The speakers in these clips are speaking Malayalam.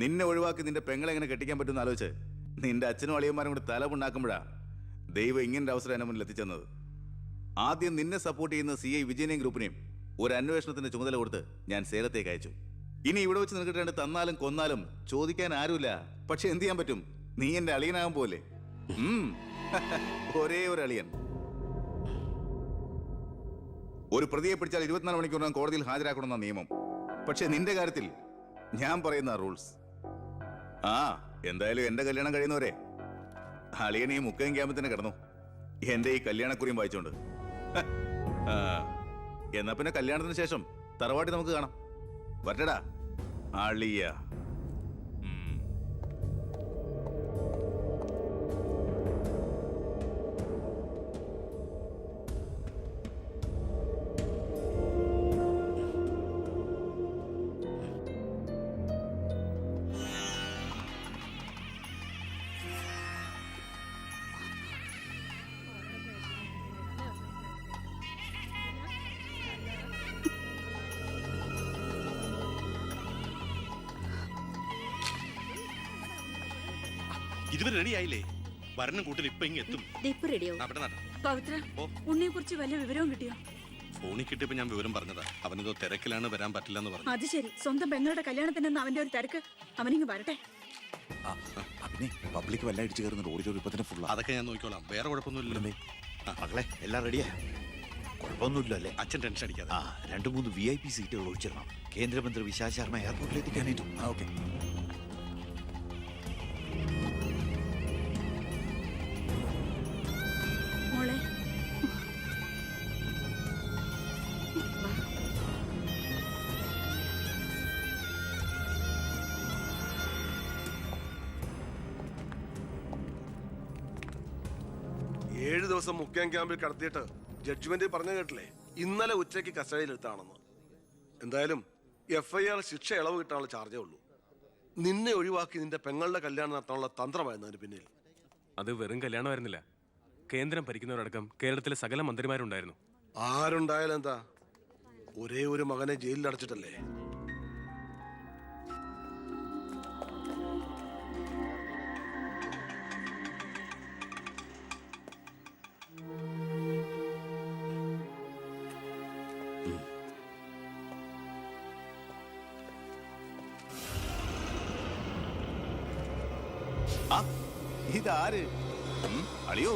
നിന്നെ ഒഴിവാക്കി നിന്റെ പെങ്ങളെ എങ്ങനെ കെട്ടിക്കാൻ പറ്റുമെന്ന് ആലോചിച്ച് നിന്റെ അച്ഛനും അളിയന്മാരും കൂടി തലമുണ്ടാക്കുമ്പോഴാ ദൈവം ഇങ്ങനൊരു അവസരം എന്നെ മുന്നിൽ എത്തിച്ചെന്നത്. ആദ്യം നിന്നെ സപ്പോർട്ട് ചെയ്യുന്ന CI വിജയനെയും ഗ്രൂപ്പിനെയും ഒരു അന്വേഷണത്തിന്റെ ചുമതല കൊടുത്ത് ഞാൻ സേലത്തേക്ക് അയച്ചു. ഇനി ഇവിടെ വെച്ച് നിനക്ക് രണ്ട് തന്നാലും കൊന്നാലും ചോദിക്കാൻ ആരുമില്ല. പക്ഷെ എന്ത് ചെയ്യാൻ പറ്റും, നീ എന്റെ അളിയനാകാൻ പോലെ. ഒരേ ഒരു അളിയൻ. ഒരു പ്രതിയെ പിടിച്ചാൽ 24 മണിക്കൂറിനകം കോടതിയിൽ ഹാജരാക്കണമെന്ന നിയമം. പക്ഷെ നിന്റെ കാര്യത്തിൽ ഞാൻ പറയുന്ന റൂൾസ്. എന്തായാലും എന്റെ കല്യാണം കഴിയുന്നവരെ അളിയൻ ഈ മുക്കയും ക്യാമ്പിൽ തന്നെ കിടന്നു എന്റെ ഈ കല്യാണക്കുറിയും വായിച്ചോണ്ട്. എന്നാ പിന്നെ കല്യാണത്തിന് ശേഷം തറവാട്ടി നമുക്ക് കാണാം. വരട്ടടാ അളിയ. ഇതുവരെ റെഡി ആയില്ലേ? ഭരണം കൂട്ടിൽ ഇപ്പൊ ഇങ്ങെത്തും. ഉണ്ണിയെ കുറിച്ച് വല്ല വിവരവും കിട്ടിയോ? ഫോണിൽ കിട്ടിയപ്പോ ഞാൻ വിവരം പറഞ്ഞതാ. അവനെന്തോ തിരക്കിലാണ്, വരാൻ പറ്റില്ല എന്ന് പറഞ്ഞു. അത് ശരി. സ്വന്തം പെങ്ങളുടെ കല്യാണത്തിനെന്ന് അവന്റെ ഒരു തിരക്ക്. അവനിങ്ങ് വരട്ടെ. പബ്ലിക് വല്ല അടിച്ചു കയറുന്ന ഓഡിറ്റോറിയം ഫുൾ. അതൊക്കെ ഞാൻ നോക്കിക്കോളാം, വേറെ കുഴപ്പമൊന്നുമില്ലല്ലേ? മകളെ എല്ലാം റെഡിയാ? കുഴപ്പമൊന്നുമില്ലല്ലേ? അച്ഛൻ ടെൻഷൻ അടിക്കാതെ. 2-3 VIP സീറ്റുകൾ ഒഴിച്ചിടണം. കേന്ദ്രമന്ത്രി വിശാൽ ശർമ്മ എയർപോർട്ടിൽ എത്തിക്കാനായിട്ടും. ഓക്കെ. മോളെ ഏഴ് ദിവസം മുഖ്യം ക്യാമ്പിൽ കടത്തിയിട്ട് ജഡ്ജ്മെന്റ് പറഞ്ഞു കേട്ടില്ലേ, ഇന്നലെ ഉച്ചയ്ക്ക് കസ്റ്റഡിയിലെടുത്താണെന്ന്. എന്തായാലും FIR ശിക്ഷ ഇളവ് കിട്ടാനുള്ള ചാർജേ ഉള്ളൂ. നിന്നെ ഒഴിവാക്കി നിന്റെ പെങ്ങളുടെ കല്യാണം നടത്താനുള്ള തന്ത്രമായിരുന്നു അതിന് പിന്നിൽ. അത് വെറും കല്യാണമായിരുന്നില്ല. കേന്ദ്രം ഭരിക്കുന്നവരടക്കം കേരളത്തിലെ സകല മന്ത്രിമാരുണ്ടായിരുന്നു. ആരുണ്ടായാലും എന്താ, ഒരേ ഒരു മകനെ ജയിലിൽ അടച്ചിട്ടല്ലേ. ഇതാര്? അളിയോ?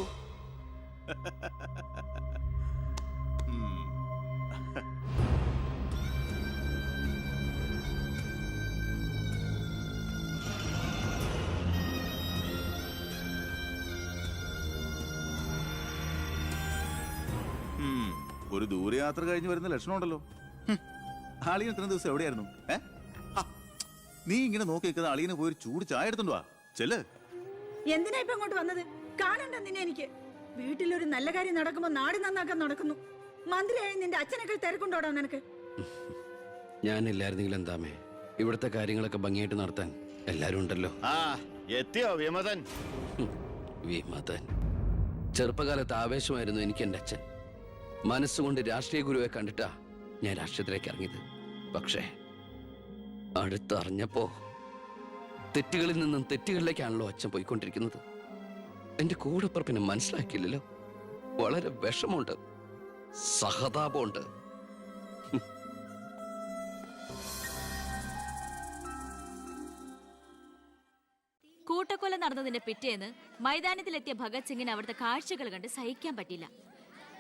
ഒരു ദൂരയാത്ര കഴിഞ്ഞ് വരുന്ന ലക്ഷണമുണ്ടല്ലോ. അളിയൻ ഇത്രയും ദിവസം എവിടെയായിരുന്നു? നീ ഇങ്ങനെ നോക്കി നിൽക്കുന്ന അളിയന് പോയി ചൂട് ചായ എടുത്തോണ്ട് വാ. ചെല്ല്. എന്തിനാ ഇപ്പൊ അങ്ങോട്ട് വന്നത്? കാണണ്ട നിന്നെ എനിക്ക്. വീട്ടിലൊരു നല്ല കാര്യം നടക്കുമ്പോ നാട് നന്നാക്കാൻ നടക്കുന്നു. മന്ത്രിയായി നിന്റെ അച്ഛനൊക്കെ തിരക്കുണ്ടോടാ നിനക്ക്? ഞാനില്ലായിരുന്നെങ്കിൽ എന്താമേ, ഇവിടുത്തെ കാര്യങ്ങളൊക്കെ ഭംഗിയായിട്ട് നടത്താൻ എല്ലാരും ഉണ്ടല്ലോ. എത്തിയോ വിമതൻ? വിമതൻ ചെറുപ്പകാലത്ത് ആവേശമായിരുന്നു എനിക്ക് എന്റെ അച്ഛൻ. മനസ്സുകൊണ്ട് രാഷ്ട്രീയ ഗുരുവെ കണ്ടിട്ടാ ഞാൻ രാഷ്ട്രീയത്തിലേക്ക് ഇറങ്ങിയത്. പക്ഷേ അടുത്തറിഞ്ഞപ്പോ തെറ്റുകളിൽ നിന്നും തെറ്റുകളിലേക്കാണല്ലോ അച്ഛൻ പോയിക്കൊണ്ടിരിക്കുന്നത്. എന്റെ കൂടെപ്പുറപ്പിനെ മനസ്സിലാക്കിയില്ലല്ലോ. വളരെ വിഷമമുണ്ട്, സഹതാപമുണ്ട്. കൂട്ടക്കൊല നടന്നതിന്റെ പിറ്റേന്ന് മൈതാനത്തിലെത്തിയ ഭഗത് സിംഗിന് അവിടുത്തെ കാഴ്ചകൾ കണ്ട് സഹിക്കാൻ പറ്റില്ല.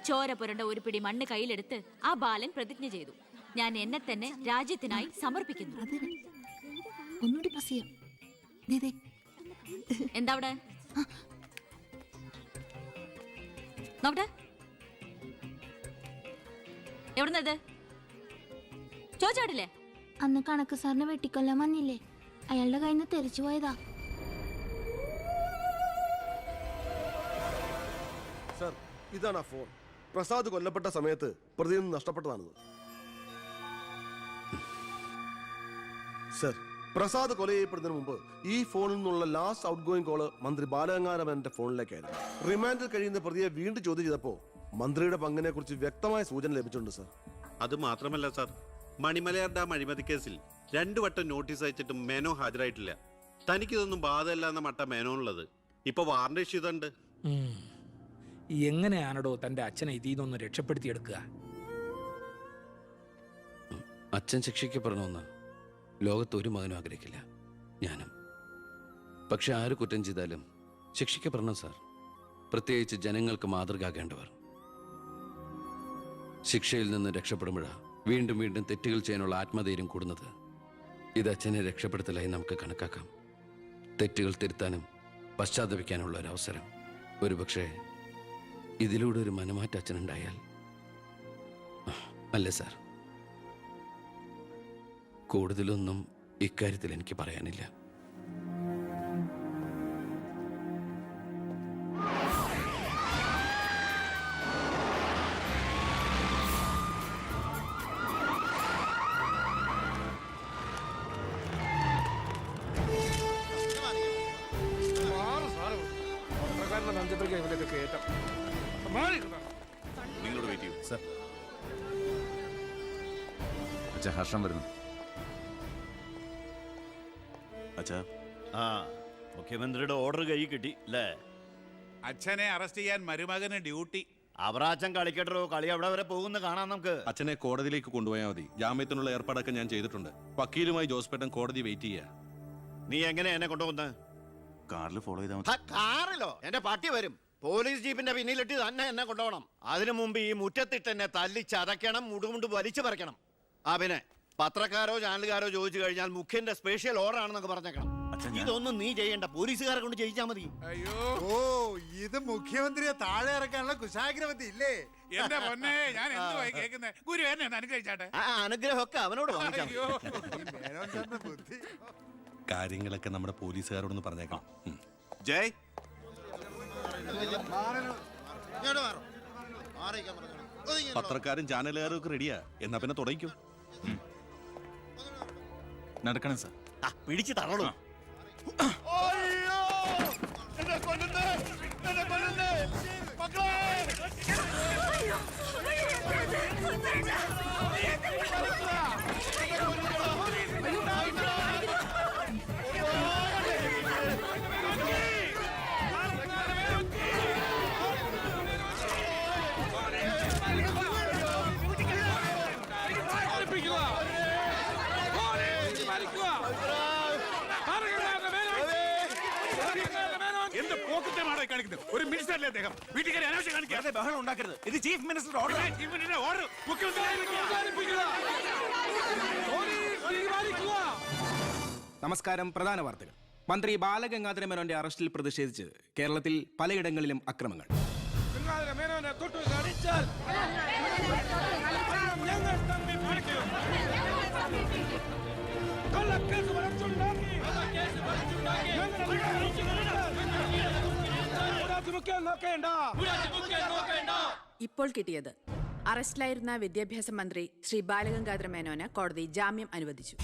ചോര പുരണ്ട ഒരു പിടി മണ്ണ് കയ്യിലെടുത്ത് ആ ബാലൻ പ്രതിജ്ഞ ചെയ്തു, ഞാൻ എന്നെ തന്നെ രാജ്യത്തിനായി സമർപ്പിക്കുന്നു. എന്താ അവിടെ നോക്കട്ടെ? എവിടുന്നത് ചോദിച്ചാടില്ലേ? അന്ന് കണക്ക് സാറിനെ വെട്ടിക്കൊല്ലാൻ വന്നില്ലേ, അയാളുടെ കയ്യിൽ നിന്ന് തെറിച്ചു പോയതാ. സർ, ഇതാണ് ആ ഫോൺ. പ്രസാദ് കൊല്ലപ്പെട്ട സമയത്ത് പ്രതിയിൽ നിന്ന് നഷ്ടപ്പെട്ടതാണിത്. സർ, പ്രസാദ് കൊല ചെയ്യപ്പെടുന്നതിന് മുമ്പ് ഈ ഫോണിൽ നിന്നുള്ള ലാസ്റ്റ് ഔട്ട് ഗോയിങ് കോള് മന്ത്രി ബാലഗംഗാധരന്റെ ഫോണിലേക്കായിരുന്നു. റിമാൻഡിൽ കഴിയുന്ന പ്രതിയെ വീണ്ടും ചോദ്യം ചെയ്തപ്പോ മന്ത്രിയുടെ പങ്കിനെ കുറിച്ച് വ്യക്തമായ സൂചന ലഭിച്ചിട്ടുണ്ട് സർ. അത് മാത്രമല്ല സാർ, മണിമലയാർ ഡാം അഴിമതി കേസിൽ 2 വട്ടം നോട്ടീസ് അയച്ചിട്ടും മേനോ ഹാജരായിട്ടില്ല. തനിക്കിതൊന്നും ബാധമല്ല എന്ന മട്ട മേനോനുള്ളത്. ഇപ്പൊ വാറണ്ട് ഇഷ്യൂ ചെയ്തിട്ടുണ്ട്. എങ്ങനെയാണോ തന്റെ അച്ഛനെ ഇതിൽ നിന്നൊന്ന് രക്ഷപ്പെടുത്തിയെടുക്കുക? അച്ഛൻ ശിക്ഷിക്കപ്പെടണമെന്ന് ലോകത്ത് ഒരു മകനും ആഗ്രഹിക്കില്ല, ഞാനും. പക്ഷെ ആര് കുറ്റം ചെയ്താലും ശിക്ഷിക്കപ്പെടണം സാർ, പ്രത്യേകിച്ച് ജനങ്ങൾക്ക് മാതൃകയാകേണ്ടവർ. ശിക്ഷയിൽ നിന്ന് രക്ഷപ്പെടുമ്പോഴാണ് വീണ്ടും വീണ്ടും തെറ്റുകൾ ചെയ്യാനുള്ള ആത്മധൈര്യം കൂടുന്നത്. ഇത് അച്ഛനെ രക്ഷപ്പെടുത്തലായി നമുക്ക് കണക്കാക്കാം. തെറ്റുകൾ തിരുത്താനും പശ്ചാത്തപിക്കാനുള്ള ഒരു അവസരം. ഒരുപക്ഷെ ഇതിലൂടെ ഒരു മനമാറ്റ അച്ഛനുണ്ടായാൽ. അല്ലേ സാർ? കൂടുതലൊന്നും ഇക്കാര്യത്തിൽ എനിക്ക് പറയാനില്ല. നിങ്ങളോട് വെയിറ്റ് ചെയ്യൂ സർ. അച്ഛാ, ഹർഷം വരുന്നു. അച്ഛാ, ആ, മുഖ്യമന്ത്രിയുടെ ഓർഡർ കൈ കിട്ടി അല്ലേ? അച്ഛനെ അറസ്റ്റ് ചെയ്യാൻ മരുമകന് ഡ്യൂട്ടി. അവറാച്ചൻ കളിക്കട്ടോ, കളി അവിടെ വരെ പോകുന്ന കാണാം നമുക്ക്. അച്ഛനെ കോടതിയിലേക്ക് കൊണ്ടുപോയാൽ മതി. ജാമ്യത്തിനുള്ള ഏർപ്പാടൊക്കെ ഞാൻ ചെയ്തിട്ടുണ്ട്. വക്കീലുമായി ജോസ്പേട്ടൻ കോടതി വെയിറ്റ് ചെയ്യാ. നീ എങ്ങനെ എന്നെ കൊണ്ടുപോകുന്നത്? കാറിൽ ഫോളോ ചെയ്താൽ മതി. കാറിലോ? എന്റെ പട്ടി വരും. പോലീസ് ജീപ്പിന്റെ പിന്നിലിട്ട് തന്നെ എന്നെ കൊണ്ടുപോകണം. അതിനു മുമ്പ് ഈ മുറ്റത്തിട്ട് എന്നെ തല്ലി ചതയ്ക്കണം, മുടുമുണ്ട് വലിച്ചു പറിക്കണം. ആ, പിന്നെ പത്രക്കാരോ ചാനലുകാരോ ചോദിച്ചു കഴിഞ്ഞാൽ മുഖ്യന്റെ സ്പെഷ്യൽ ഓർഡർ ആണെന്നൊക്കെ പറഞ്ഞേക്കണം. ഇതൊന്നും നീ ചെയ്യണ്ട, പോലീസുകാരെ കൊണ്ട് ചെയ്യിച്ചാൽ മതി. അയ്യോ, ഓ, ഇത് മുഖ്യമന്ത്രിയെ താഴെ ഇറക്കാനുള്ള കുശാഗ്രമതി ഇല്ലേ? എന്റെ പൊന്നെ, ഞാൻ എന്തുവായി കേൾക്കുന്നേ? ഗുരു എന്നെ ഒന്ന് അനുഗ്രഹിച്ചാട്ടെ. ആ അനുഗ്രഹമൊക്കെ അവനോട് വാങ്ങിച്ചാൽ മതി. അയ്യോ, മേനോൻ സാറിന്റെ ബുദ്ധി. കാര്യങ്ങളൊക്കെ നമ്മുടെ പോലീസുകാരോടൊന്ന് പറഞ്ഞേക്കാം. ജയ്, പത്രക്കാരും ചാനലുകാരും ഒക്കെ റെഡിയാ. എന്നാ പിന്നെ തുടങ്ങിക്കും. നടക്കണം സാർ. പിടിച്ച് തള്ളൂ. എന്ത് പോക്കറ്റമാണോ കാണിക്കുന്നത്? ഒരു മിനിസ്റ്ററല്ലേ അദ്ദേഹം? വീട്ടിൽ കയറി അനാവശ്യം കാണിക്കാതെ ബഹളം ഉണ്ടാക്കരുത്. ഇത് ചീഫ് മിനിസ്റ്ററുടെ ഓർഡർ. ചീഫ് മിനിസ്റ്ററുടെ ഓർഡർ നമസ്കാരം. പ്രധാന വാർത്തകൾ. മന്ത്രി ബാലഗംഗാധര മേനോന്റെ അറസ്റ്റിൽ പ്രതിഷേധിച്ച് കേരളത്തിൽ പലയിടങ്ങളിലും അക്രമങ്ങൾ. ഇപ്പോൾ കിട്ടിയത് അറസ്റ്റിലായിരുന്ന വിദ്യാഭ്യാസ മന്ത്രി ശ്രീ ബാലഗംഗാധര മേനോന് കോടതി ജാമ്യം അനുവദിച്ചു.